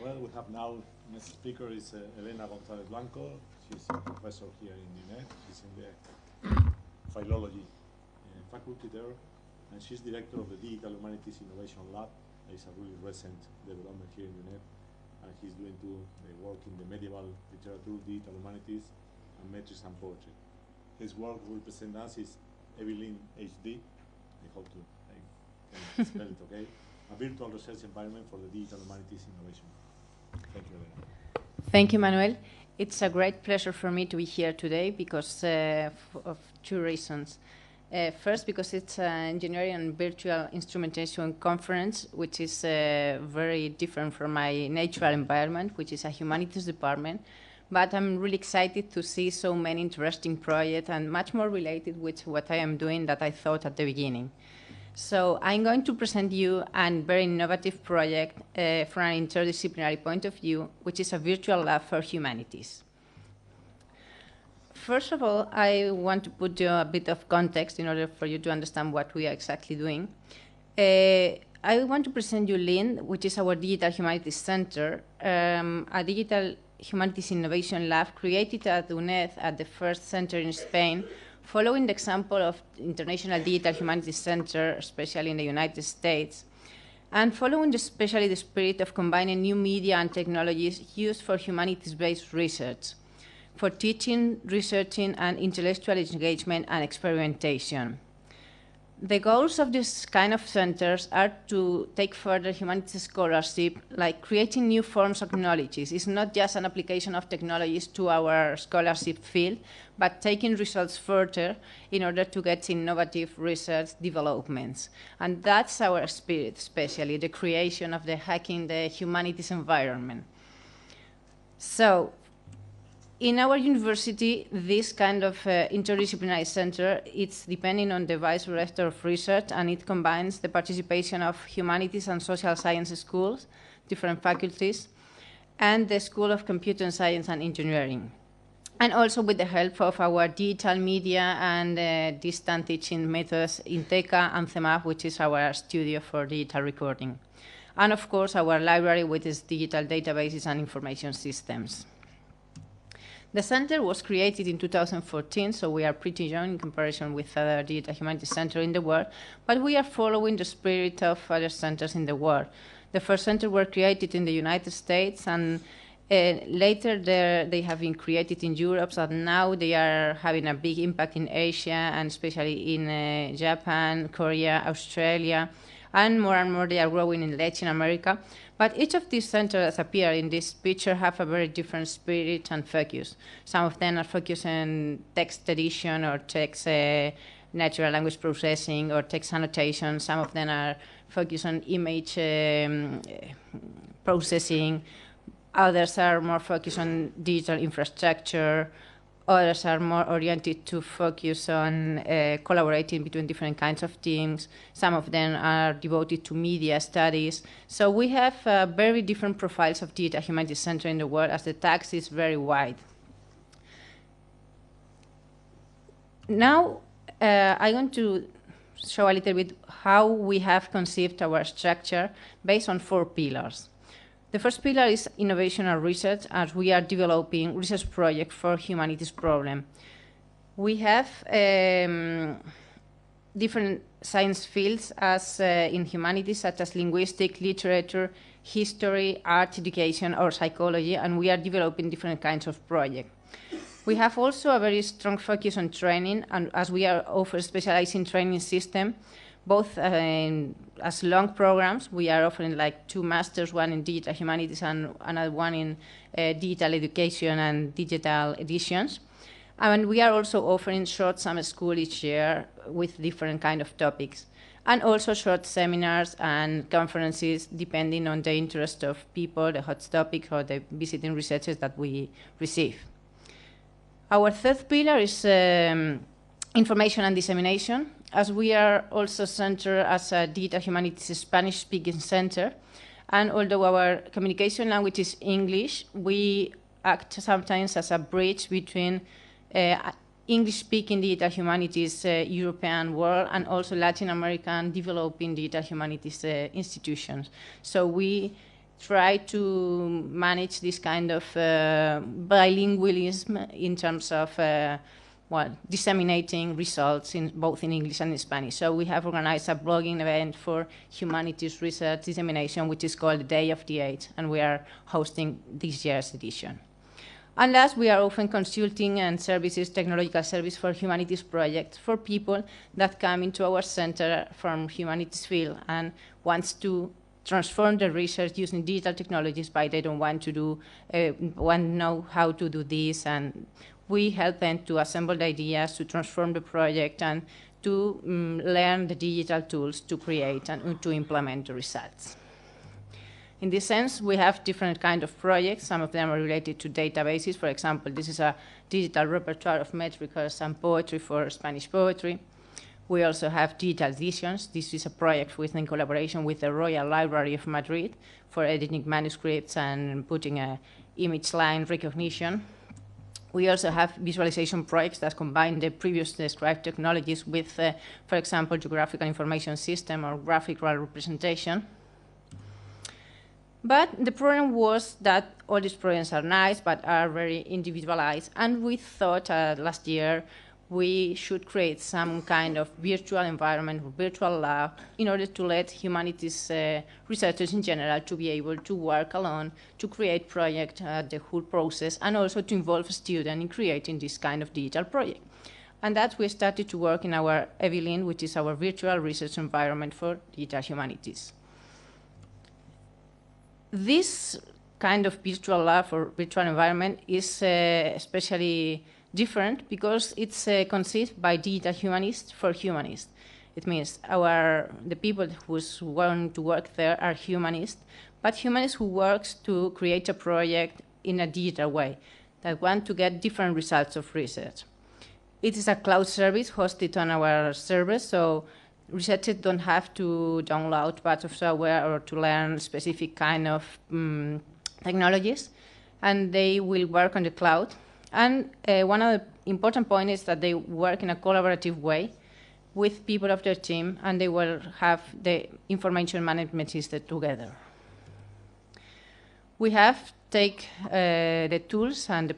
Well, we have now, next speaker is Elena González-Blanco. She's a professor here in UNED. She's in the philology faculty there. And she's director of the Digital Humanities Innovation Lab. It's a really recent development here in UNED. And he's doing work in the medieval literature, digital humanities, and metrics and poetry. His work will present us is EVILINHD. I hope to can spell it okay. A virtual research environment for the digital humanities innovation. Thank you, Elena. Thank you, Manuel. It's a great pleasure for me to be here today because of two reasons. First, because it's an engineering and virtual instrumentation conference, which is very different from my natural environment, which is a humanities department. But I'm really excited to see so many interesting projects and much more related with what I am doing that I thought at the beginning. So I'm going to present you a very innovative project from an interdisciplinary point of view, which is a virtual lab for humanities. First of all, I want to put you a bit of context in order for you to understand what we are exactly doing. I want to present you LINHD, which is our Digital Humanities Center, a Digital Humanities Innovation Lab created at UNED at the first center in Spain, following the example of International Digital Humanities Center, especially in the United States, and following especially the spirit of combining new media and technologies used for humanities-based research, for teaching, researching, and intellectual engagement and experimentation. The goals of this kind of centers are to take further humanities scholarship, like creating new forms of knowledge. It's not just an application of technologies to our scholarship field, but taking results further in order to get innovative research developments. And that's our spirit, especially the creation of the hacking the humanities environment. So, in our university, this kind of interdisciplinary center, it's depending on the vice director of research, and it combines the participation of humanities and social science schools, different faculties, and the School of Computer Science and Engineering. And also with the help of our digital media and distant teaching methods, Inteca and CEMAP, which is our studio for digital recording. And of course, our library with its digital databases and information systems. The center was created in 2014, so we are pretty young in comparison with other digital humanities centers in the world, but we are following the spirit of other centers in the world. The first center were created in the United States, and later they have been created in Europe, and now they are having a big impact in Asia, and especially in Japan, Korea, Australia, and more they are growing in Latin America. But each of these centers that appear in this picture have a very different spirit and focus. Some of them are focused on text edition or text natural language processing or text annotation. Some of them are focused on image processing. Others are more focused on digital infrastructure. Others are more oriented to focus on collaborating between different kinds of teams. Some of them are devoted to media studies. So we have very different profiles of digital humanities center in the world, as the tax is very wide. Now I want to show a little bit how we have conceived our structure based on 4 pillars. The first pillar is innovation and research, as we are developing research projects for humanities problem. We have different science fields as in humanities, such as linguistics, literature, history, art, education, or psychology, and we are developing different kinds of projects. We have also a very strong focus on training, and as we are offering specializing training system, both as long programs. We are offering like 2 masters, one in digital humanities and another one in digital education and digital editions. And we are also offering short summer school each year with different kind of topics. And also short seminars and conferences depending on the interest of people, the hot topics, or the visiting researchers that we receive. Our third pillar is information and dissemination, as we are also centered as a digital humanities Spanish-speaking center. And although our communication language is English, we act sometimes as a bridge between English-speaking digital humanities European world and also Latin American developing digital humanities institutions. So we try to manage this kind of bilingualism in terms of disseminating results in both in English and in Spanish. So we have organized a blogging event for humanities research dissemination, which is called the Day of the Age, and we are hosting this year's edition. And last, we are often consulting and services, technological service for humanities projects for people that come into our center from humanities field and wants to transform the research using digital technologies, but they don't want to know how to do this, and we help them to assemble the ideas, to transform the project, and to learn the digital tools to create and to implement the results. In this sense, we have different kinds of projects. Some of them are related to databases. For example, this is a digital repertoire of metricas and poetry for Spanish poetry. We also have digital editions. This is a project in collaboration with the Royal Library of Madrid for editing manuscripts and putting image line recognition. We also have visualization projects that combine the previously described technologies with, for example, geographical information system or graphical representation. But the problem was that all these projects are nice, but are very individualized. And we thought last year we should create some kind of virtual environment, virtual lab, in order to let humanities researchers in general to be able to work alone, to create project, the whole process, and also to involve students in creating this kind of digital project. And that we started to work in our EVILINHD, which is our virtual research environment for digital humanities. This kind of virtual lab or virtual environment is especially different because it's conceived by digital humanists for humanists. It means the people who want to work there are humanists, but humanists who works to create a project in a digital way, that want to get different results of research. It is a cloud service hosted on our servers, so researchers don't have to download parts of software or to learn specific kind of technologies, and they will work on the cloud. And one of the important points is that they work in a collaborative way with people of their team, and they will have the information management system together. We have take the tools and the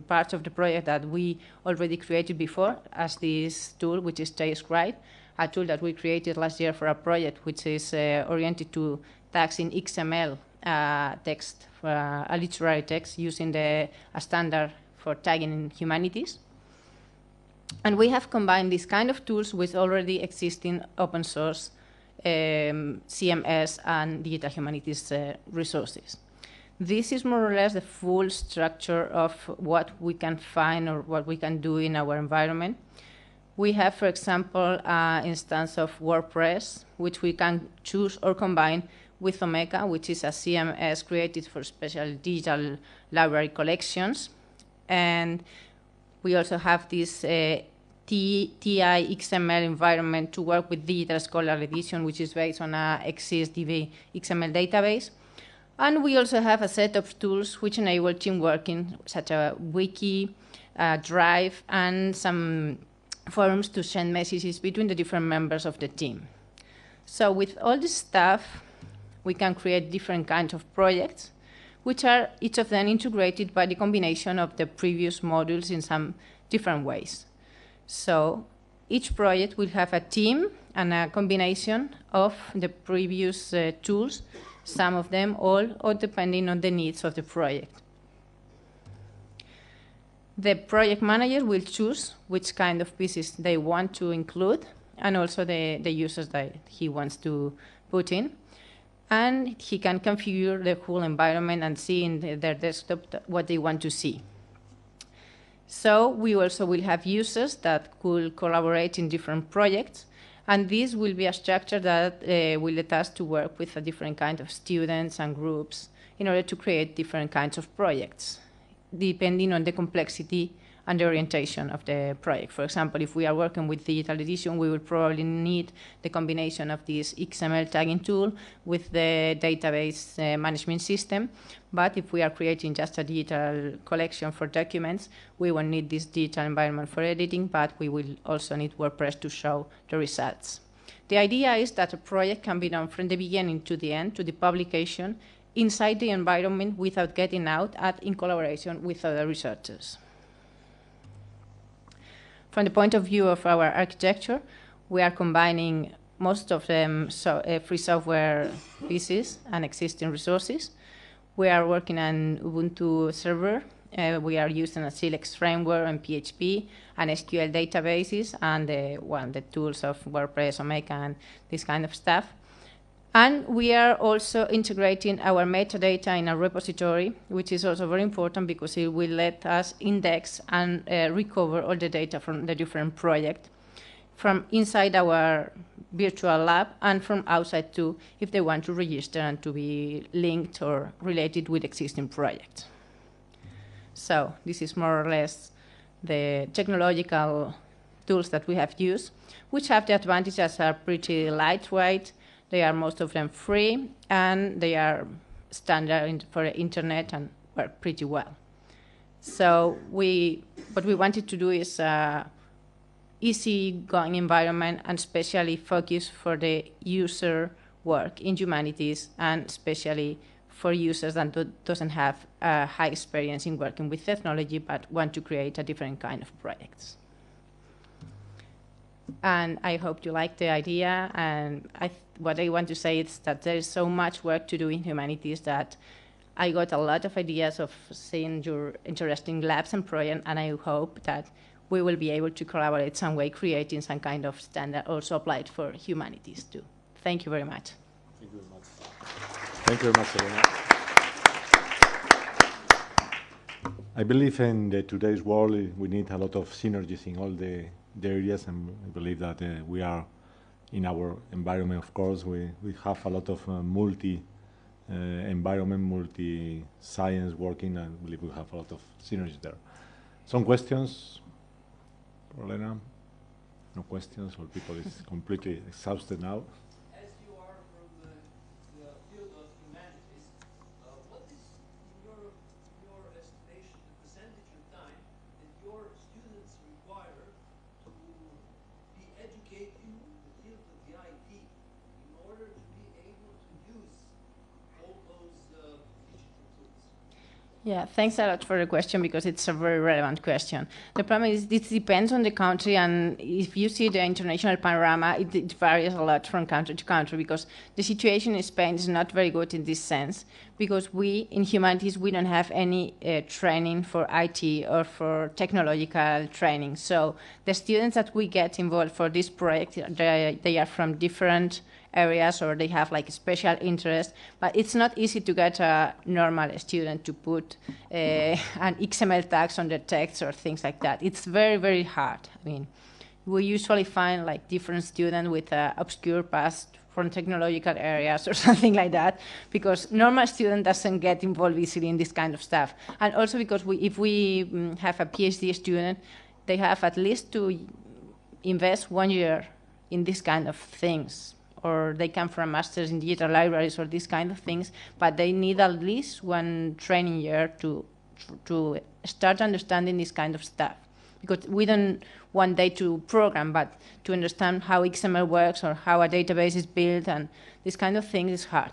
parts of the project that we already created before, as this tool, which is JScribe, a tool that we created last year for a project which is oriented to tags in XML text, for a literary text, using a standard for tagging in humanities. And we have combined these kind of tools with already existing open source CMS and digital humanities resources. This is more or less the full structure of what we can find or what we can do in our environment. We have, for example, an instance of WordPress, which we can choose or combine with Omeka, which is a CMS created for special digital library collections. And we also have this TI XML environment to work with Digital Scholar Edition, which is based on a XSDB XML database. And we also have a set of tools which enable team working, such as Wiki, Drive, and some forums to send messages between the different members of the team. So with all this stuff, we can create different kinds of projects, which are each of them integrated by the combination of the previous modules in some different ways. So each project will have a team and a combination of the previous tools, some of them all, or depending on the needs of the project. The project manager will choose which kind of pieces they want to include, and also the users that he wants to put in. And he can configure the whole environment and see in their desktop what they want to see. So we also will have users that could collaborate in different projects, and this will be a structure that will let us to work with a different kind of students and groups in order to create different kinds of projects, depending on the complexity and the orientation of the project. For example, if we are working with digital edition, we will probably need the combination of this XML tagging tool with the database management system. But if we are creating just a digital collection for documents, we will need this digital environment for editing, but we will also need WordPress to show the results. The idea is that a project can be done from the beginning to the end, to the publication, inside the environment without getting out and in collaboration with other researchers. From the point of view of our architecture, we are combining most of them free software pieces and existing resources. We are working on Ubuntu server. We are using a Silex framework and PHP and SQL databases and the tools of WordPress, Omeka, and this kind of stuff. And we are also integrating our metadata in a repository, which is also very important because it will let us index and recover all the data from the different projects from inside our virtual lab and from outside too, if they want to register and to be linked or related with existing projects. So this is more or less the technological tools that we have used, which have the advantages are pretty lightweight. They are most of them free, and they are standard for the internet and work pretty well. So what we wanted to do is easy-going environment and especially focus for the user work in humanities and especially for users that doesn't have a high experience in working with technology but want to create a different kind of projects. And I hope you like the idea, and what I want to say is that there is so much work to do in humanities that I got a lot of ideas of seeing your interesting labs and projects, and I hope that we will be able to collaborate some way, creating some kind of standard also applied for humanities too. Thank you very much. Thank you very much. Thank you very much, Elena. I believe in today's world we need a lot of synergies in all the areas, and I believe that we are in our environment, of course, we have a lot of multi-environment, multi-science working, and I believe we have a lot of synergy there. Some questions? Elena? No questions, or people is completely exhausted now? As you are from the field of humanities, what is, in your estimation, the percentage of time that your students require to be educated in the field of the IT in order to be able to use all those digital tools? Yeah, thanks a lot for the question because it's a very relevant question. The problem is this depends on the country, and if you see the international panorama, it varies a lot from country to country because the situation in Spain is not very good in this sense because we, in humanities, we don't have any training for IT or for technological training. So the students that we get involved for this project, they are from different areas or they have like special interest, but it's not easy to get a normal student to put an XML tags on their text or things like that. It's very, very hard. I mean, we usually find like different students with obscure past from technological areas or something like that, because normal student doesn't get involved easily in this kind of stuff. And also because if we have a PhD student, they have at least to invest 1 year in this kind of things, or they come from masters in digital libraries or these kind of things, but they need at least 1 training year to start understanding this kind of stuff. Because we don't want they to program, but to understand how XML works or how a database is built, and this kind of thing is hard.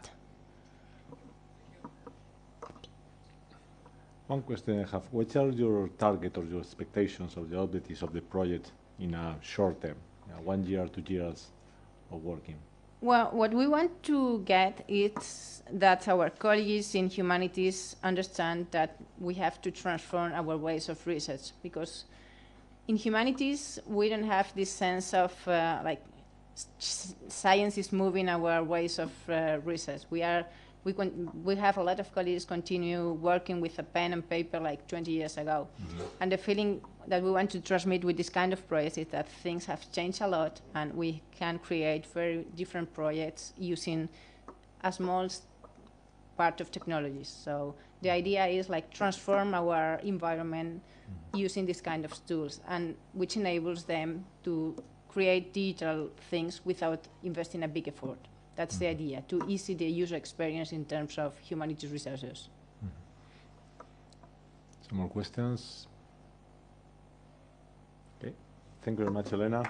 One question I have, what are your target or your expectations of the objectives of the project in a short term, 1 year, 2 years of working? Well, what we want to get is that our colleagues in humanities understand that we have to transform our ways of research, because in humanities we don't have this sense of like science is moving our ways of research. We have a lot of colleagues continue working with a pen and paper like 20 years ago. Mm-hmm. And the feeling that we want to transmit with this kind of projects is that things have changed a lot and we can create very different projects using a small part of technologies. So the idea is like transform our environment using this kind of tools, and which enables them to create digital things without investing a big effort. That's the idea, to ease the user experience in terms of humanities researchers. Some more questions? Okay. Thank you very much, Elena.